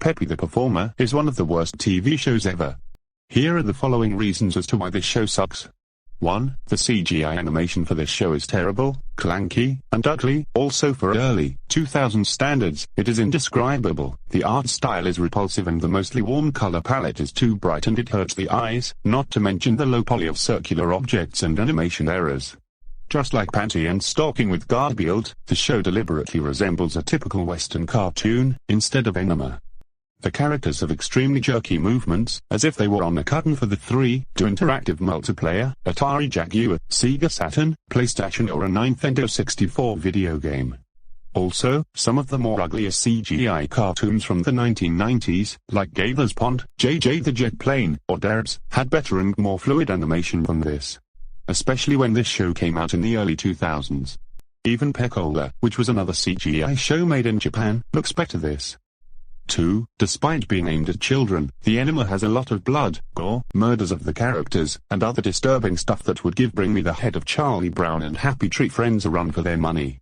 Popee the Performer is one of the worst TV shows ever. Here are the following reasons as to why this show sucks. 1. The CGI animation for this show is terrible, clanky, and ugly. Also for early 2000 standards, it is indescribable. The art style is repulsive and the mostly warm color palette is too bright and it hurts the eyes, not to mention the low poly of circular objects and animation errors. Just like Panty and Stalking with Garfield, the show deliberately resembles a typical Western cartoon, instead of anime. The characters have extremely jerky movements, as if they were on a carton for the 3D interactive multiplayer, Atari Jaguar, Sega Saturn, PlayStation or a Nintendo 64 video game. Also, some of the more uglier CGI cartoons from the 1990s, like Gator's Pond, JJ the Jet Plane, or Derbs, had better and more fluid animation than this. Especially when this show came out in the early 2000s. Even Peccola, which was another CGI show made in Japan, looks better this. 2. Despite being aimed at children, the anime has a lot of blood, gore, murders of the characters, and other disturbing stuff that would give Bring Me the Head of Charlie Brown and Happy Tree Friends a run for their money.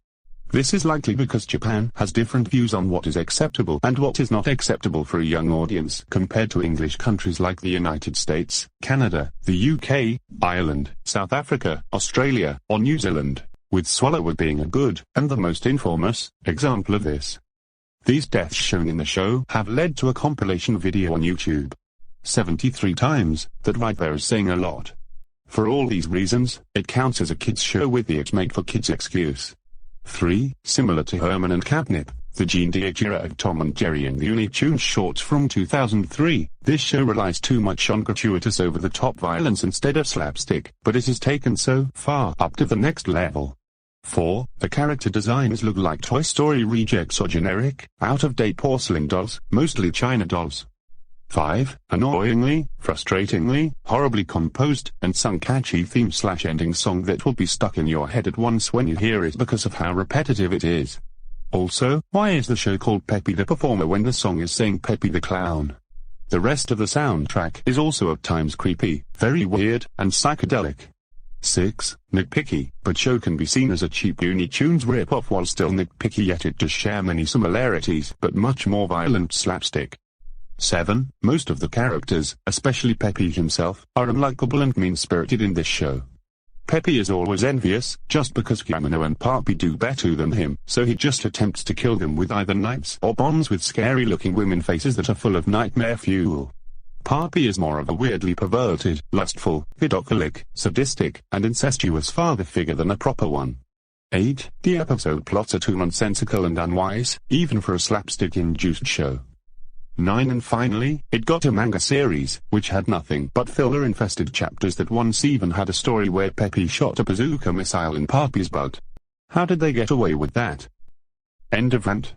This is likely because Japan has different views on what is acceptable and what is not acceptable for a young audience compared to English countries like the United States, Canada, the UK, Ireland, South Africa, Australia, or New Zealand, with Swallowood being a good, and the most infamous, example of this. These deaths shown in the show have led to a compilation video on YouTube. 73 times, that right there is saying a lot. For all these reasons, it counts as a kids show with the "it's made for kids" excuse. 3. Similar to Herman and Catnip, the Gene Deitch era of Tom and Jerry and the Looney Tunes shorts from 2003, this show relies too much on gratuitous over-the-top violence instead of slapstick, but it is taken so far up to the next level. 4. The character designs look like Toy Story rejects or generic, out-of-date porcelain dolls, mostly China dolls. 5. Annoyingly, frustratingly, horribly composed, and sung catchy theme/ending song that will be stuck in your head at once when you hear it because of how repetitive it is. Also, why is the show called Popee the Performer when the song is saying Popee the Clown? The rest of the soundtrack is also at times creepy, very weird, and psychedelic. 6. Nitpicky, but show can be seen as a cheap Looney Tunes rip-off while still nitpicky, yet it does share many similarities but much more violent slapstick. 7. Most of the characters, especially Popee himself, are unlikable and mean-spirited in this show. Popee is always envious, just because Yamano and Popee do better than him, so he just attempts to kill them with either knives or bombs with scary-looking women faces that are full of nightmare fuel. Popee is more of a weirdly perverted, lustful, pedophilic, sadistic, and incestuous father figure than a proper one. 8. The episode plots are too nonsensical and unwise, even for a slapstick-induced show. 9. And finally, it got a manga series, which had nothing but filler-infested chapters that once even had a story where Popee shot a bazooka missile in Popee's butt. How did they get away with that? End of rant.